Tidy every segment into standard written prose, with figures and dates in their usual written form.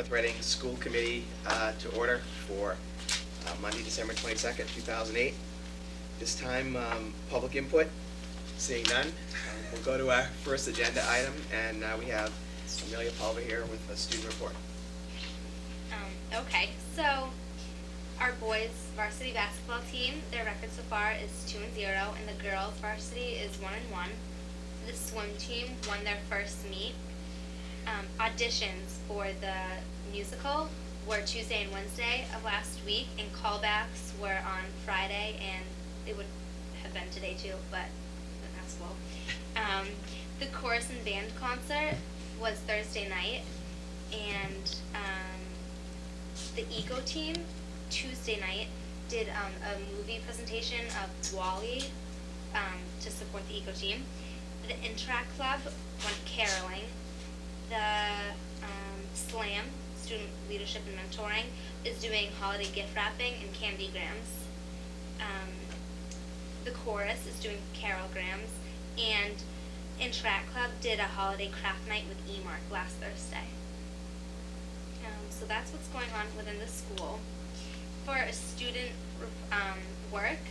North Reading School Committee to order for Monday, December 22nd, 2008. This time, public input. Seeing none, we'll go to our first agenda item, and we have Amelia Pulver here with a student report. Okay, so our boys varsity basketball team, their record so far is 2-0, and the girls varsity is 1-1. The swim team won their first meet. Auditions for the musical were Tuesday and Wednesday of last week, and callbacks were on Friday, and they would have been today too, but the basketball. The chorus and band concert was Thursday night, and the Ego team Tuesday night did a movie presentation of WALL-E to support the Ego team. The Interact Club went caroling. The SLAM, Student Leadership and Mentoring, is doing holiday gift wrapping and candygrams. The Chorus is doing carolgrams, and Interact Club did a holiday craft night with eMark last Thursday. So that's what's going on within the school. For a student work,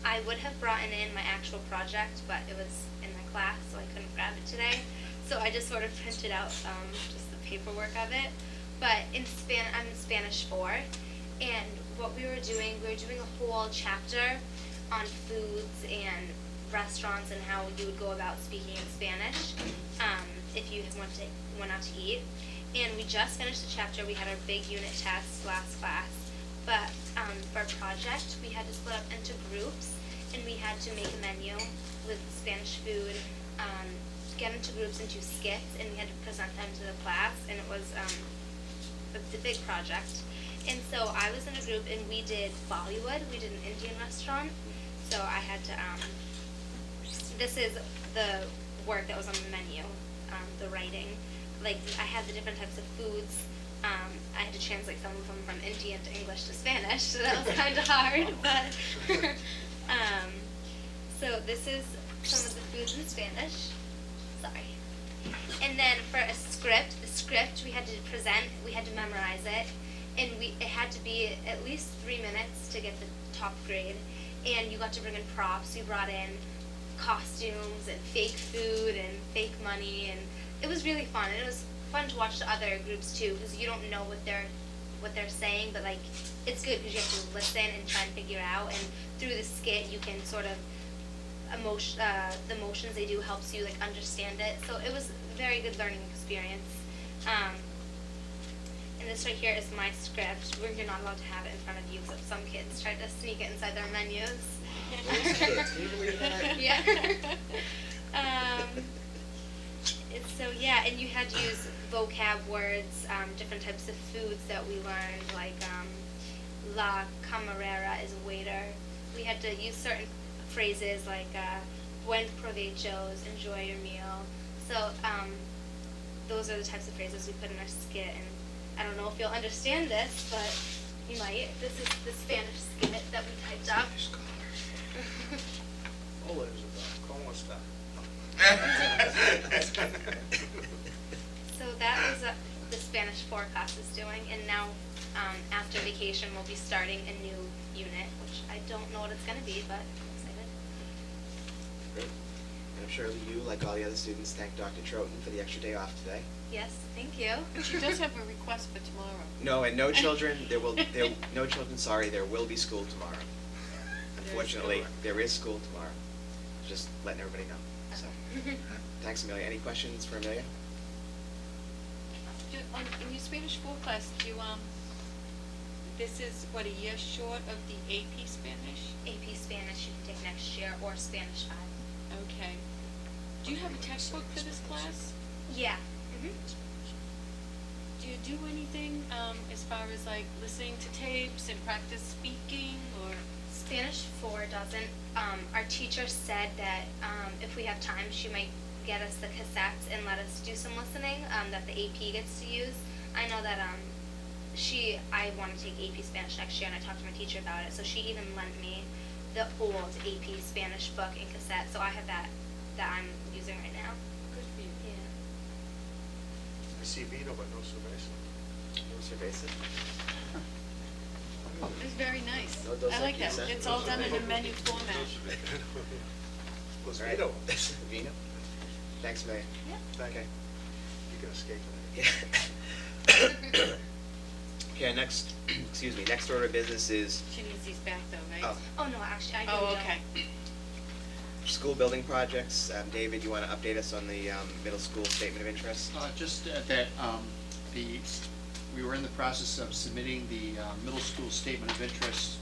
I would have brought in my actual project, but it was in my class, so I couldn't grab it today. So I just sort of printed out just the paperwork of it. But I'm in Spanish 4, and what we were doing a whole chapter on foods and restaurants and how you would go about speaking in Spanish if you went out to eat. And we just finished the chapter. We had our big unit test last class. But for our project, we had to split up into groups, and we had to make a menu with Spanish food, get into groups into skits, and we had to present them to the class, and it was a big project. And so I was in a group, and we did Bollywood. We did an Indian restaurant. So I had to, this is the work that was on the menu, the writing. Like, I had the different types of foods. I had to translate some of them from Indian to English to Spanish, so that was kind of hard, but, so this is some of the foods in Spanish. Sorry. And then for the script we had to present, we had to memorize it, and it had to be at least 3 minutes to get the top grade, and you got to bring in props. We brought in costumes and fake food and fake money, and it was really fun. And it was fun to watch the other groups too, because you don't know what they're saying, but like it's good because you have to listen and try and figure out. And through the skit, you can sort of the emotions they do helps you like understand it. So it was a very good learning experience. And this right here is my script, where you're not allowed to have it in front of you, because some kids tried to sneak it inside their menus. Those kids, can you believe that? Yeah. So yeah, and you had to use vocab words, different types of foods that we learned, like la camarera is a waiter. We had to use certain phrases like buen provechos, enjoy your meal. So those are the types of phrases we put in our skit, and I don't know if you'll understand this, but you might. This is the Spanish skit that we typed up. Hola, Isabel. ¿Cómo está? So that was the Spanish 4 class is doing, and now after vacation we'll be starting a new unit, which I don't know what it's going to be, but I'm excited. Great. And I'm sure you, like all the other students, thank Dr. Troughton for the extra day off today. Yes, thank you. She does have a request for tomorrow. No, and no children, no children, sorry, there will be school tomorrow. Unfortunately, there is school tomorrow. Just letting everybody know. So, thanks, Amelia. Any questions for Amelia? In your Spanish 4 class, this is what, a year short of the AP Spanish? AP Spanish you can take next year, or Spanish 5. Okay. Do you have a textbook for this class? Yeah. Do you do anything as far as like listening to tapes and practice speaking, or? Spanish 4 doesn't. Our teacher said that if we have time, she might get us the cassettes and let us do some listening that the AP gets to use. I know that I want to take AP Spanish next year, and I talked to my teacher about it, so she even lent me the old AP Spanish book and cassette, so I have that I'm using right now. Good for you. Yeah. I see vino, but no cerveza. Mr. Basin? It's very nice. Those I like that. cookies, huh? It's all done in a menu format. Was All right. Vito. Vino? Thanks, Mayor. Yeah. Thank you. Okay. You can escape tonight. Okay, next, excuse me, next order of business is She needs these back though, right? Oh. Oh, no, actually, I really Oh, don't. okay. school building projects. David, you want to update us on the middle school statement of interest? Just that we were in the process of submitting the middle school statement of interest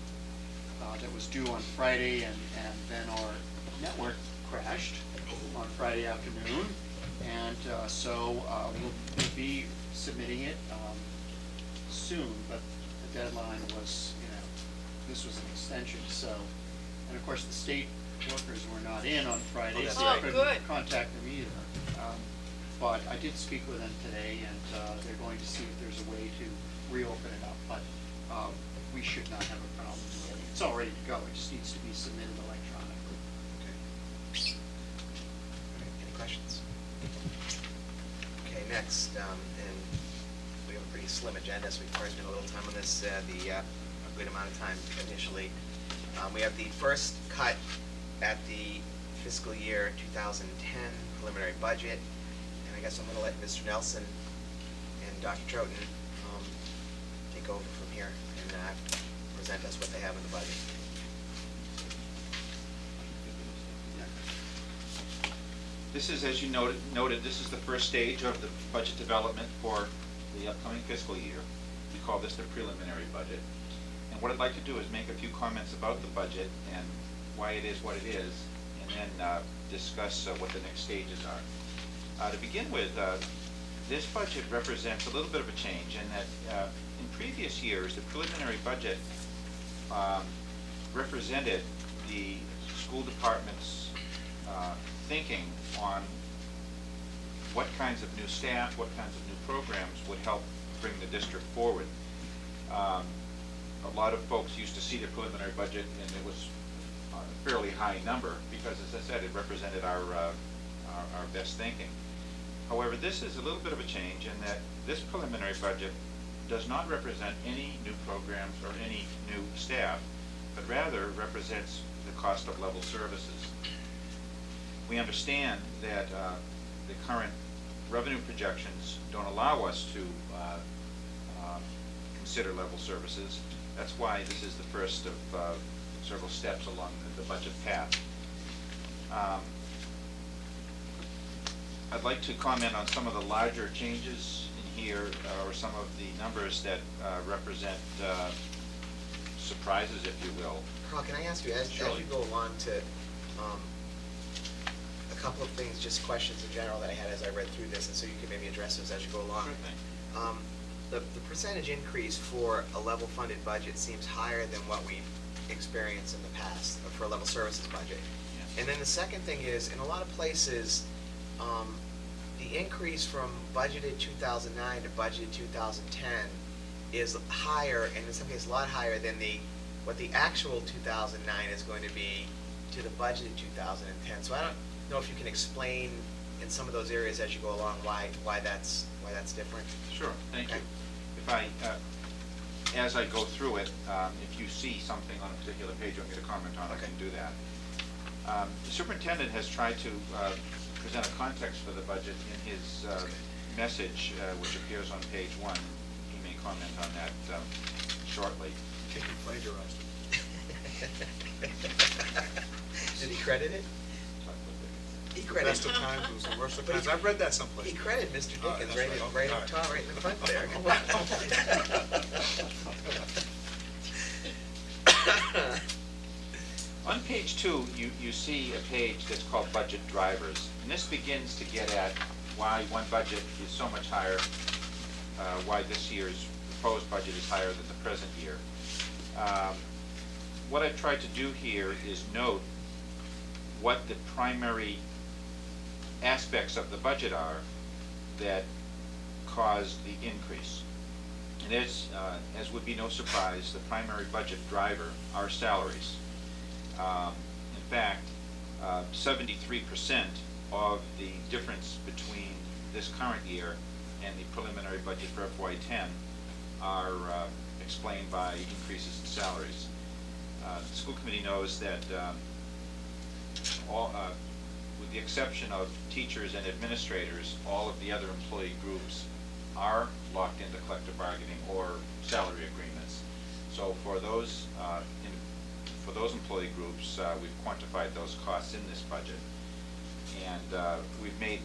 that was due on Friday, and then our network crashed on Friday afternoon. And so we'll be submitting it soon, but the deadline was, this was an extension, so. And of course, the state workers were not in on Friday, that's so right. I couldn't Good. contact them either. But I did speak with them today, and they're going to see if there's a way to reopen it up, but we should not have a problem doing it. It's all ready to go, it just needs to be submitted electronically. Okay. All right, any questions? Okay, next, and we have a pretty slim agenda, so we've probably spent a little time on this, a good amount of time initially. We have the first cut at the fiscal year 2010 preliminary budget, and I guess I'm gonna let Mr. Nelson and Dr. Troughton take over from here and present us what they have in the budget. This is, as you noted, this is the first stage of the budget development for the upcoming fiscal year. We call this the preliminary budget. And what I'd like to do is make a few comments about the budget and why it is what it is, and then discuss what the next stages are. To begin with, this budget represents a little bit of a change in that in previous years, the preliminary budget represented the school department's thinking on what kinds of new staff, what kinds of new programs would help bring the district forward. A lot of folks used to see the preliminary budget, and it was a fairly high number because, as I said, it represented our best thinking. However, this is a little bit of a change in that this preliminary budget does not represent any new programs or any new staff, but rather represents the cost of level services. We understand that the current revenue projections don't allow us to consider level services. That's why this is the first of several steps along the budget path. I'd like to comment on some of the larger changes in here, or some of the numbers that represent surprises, if you will. Carl, can I ask you, as you go along to a couple of things, just questions in general that I had as I read through this, and so you can maybe address those as you go along. Sure thing. The percentage increase for a level funded budget seems higher than what we've experienced in the past for a level services budget. Yes. And then the second thing is, in a lot of places, the increase from budgeted 2009 to budgeted 2010 is higher, and in some cases a lot higher than what the actual 2009 is going to be to the budgeted 2010. So I don't know if you can explain in some of those areas as you go along why that's different. Sure, thank you. Okay. If I, as I go through it, if you see something on a particular page you want me to comment on, I can do that. The superintendent has tried to present a context for the budget in his message, which appears on page 1. He may comment on that shortly. I think you plagiarized it. Did he credit it? He The credited. best of times, it was the worst of But he- times. I've read that someplace. He credited Mr. Oh, Dickens that's right right. up Okay, top, all right in the front there. On page 2, you see a page that's called Budget Drivers. And this begins to get at why one budget is so much higher, why this year's proposed budget is higher than the present year. What I've tried to do here is note what the primary aspects of the budget are that caused the increase. And as would be no surprise, the primary budget driver are salaries. In fact, 73% of the difference between this current year and the preliminary budget for FY10 are explained by increases in salaries. The school committee knows that with the exception of teachers and administrators, all of the other employee groups are locked into collective bargaining or salary agreements. So for those employee groups, we've quantified those costs in this budget, and we've made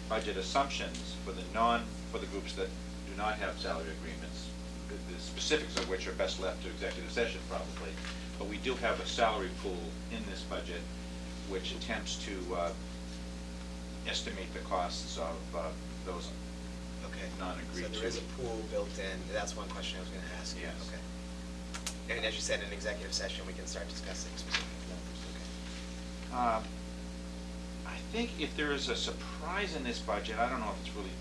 budget assumptions for the groups that do not have salary agreements, the specifics of which are best left to executive session probably. But we do have a salary pool in this budget which attempts to estimate the costs of those Okay. non-agreed So there is to. a pool built in, that's one question I was gonna ask you. Yes. Okay. And as you said, in executive session, we can start discussing specific numbers, okay? I think if there is a surprise in this budget, I don't know if it's really,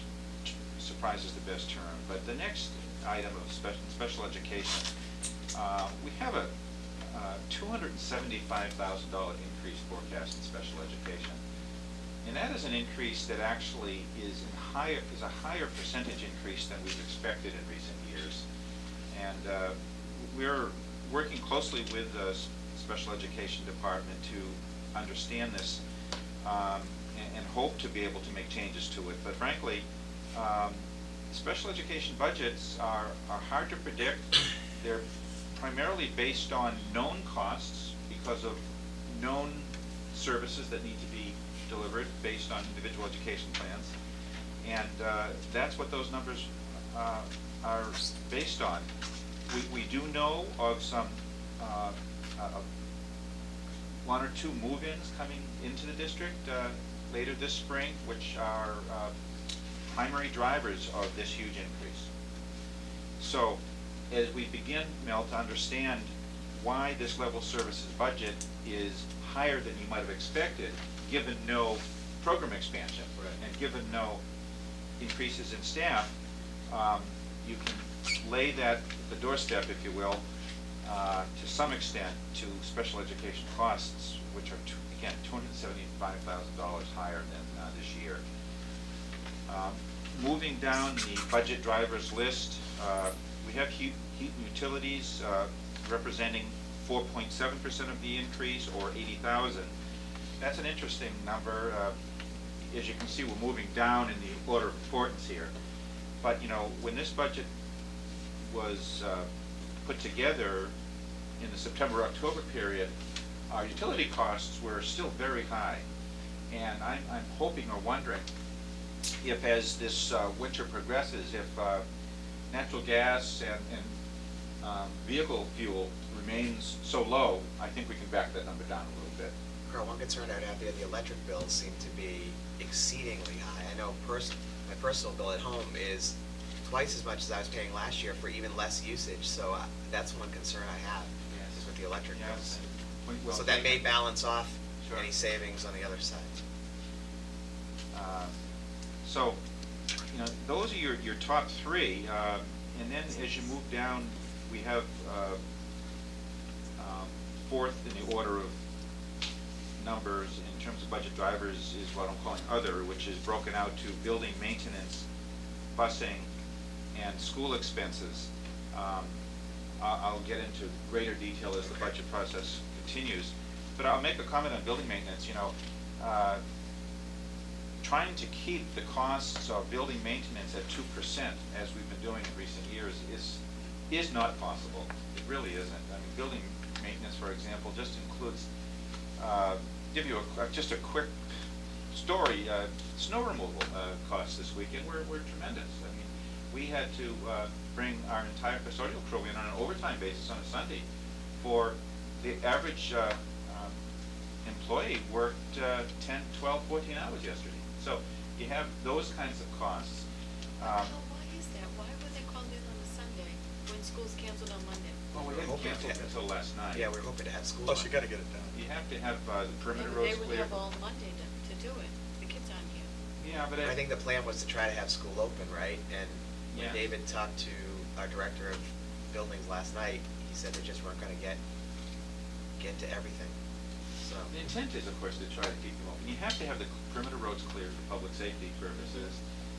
surprise is the best term, but the next item of special education, we have a $275,000 increase forecast in special education. And that is an increase that actually is a higher percentage increase than we've expected in recent years. And we're working closely with the special education department to understand this and hope to be able to make changes to it. But frankly, special education budgets are hard to predict. They're primarily based on known costs because of known services that need to be delivered based on individual education plans. And that's what those numbers are based on. We do know of some one or two move-ins coming into the district later this spring, which are primary drivers of this huge increase. So as we begin, Mel, to understand why this level services budget is higher than you might have expected, given no program expansion, Right. and given no increases in staff, you can lay that at the doorstep, if you will, to some extent to special education costs, which are, again, $275,000 higher than this year. Moving down the budget drivers list, we have heat and utilities representing 4.7% of the increase, or 80,000. That's an interesting number. As you can see, we're moving down in the order of importance here. But you know, when this budget was put together in the September-October period, our utility costs were still very high. And I'm hoping or wondering if, as this winter progresses, if natural gas and vehicle fuel remains so low, I think we can back that number down a little bit. Carl, one concern I'd have there, the electric bills seem to be exceedingly high. I know my personal bill at home is twice as much as I was paying last year for even less usage, so that's one concern I have, is with the electric bills. Well, So that may balance off Sure. any savings on the other side. So, you know, those are your top three, and then as you move down, we have fourth in the order of numbers in terms of budget drivers is what I'm calling other, which is broken out to building maintenance, busing, and school expenses. I'll get into greater detail as the budget process continues, but I'll make a comment on building maintenance. You know, trying to keep the costs of building maintenance at 2%, as we've been doing in recent years, is not possible. It really isn't. I mean, building maintenance, for example, just includes, give you just a quick story. Snow removal costs this weekend were tremendous. I mean, we had to bring our entire custodial crew in on an overtime basis on a Sunday. For the average employee worked 10, 12, 14 hours yesterday. So you have those kinds of costs. Why is that? Why were they called in on a Sunday when school's canceled on Monday? Well, we We're hadn't hoping to canceled have- until last night. Yeah, we're hoping to have school. Plus, on. you gotta get it done. You have to have the perimeter Yeah, but roads they would cleared. have all Monday to do it. The kids aren't here. Yeah, but I think the plan was to try to have school open, right? And when Yeah. David talked to our director of buildings last night, he said they just weren't gonna get to everything, so. the intent is, of course, to try to keep them open. You have to have the perimeter roads cleared for public safety purposes.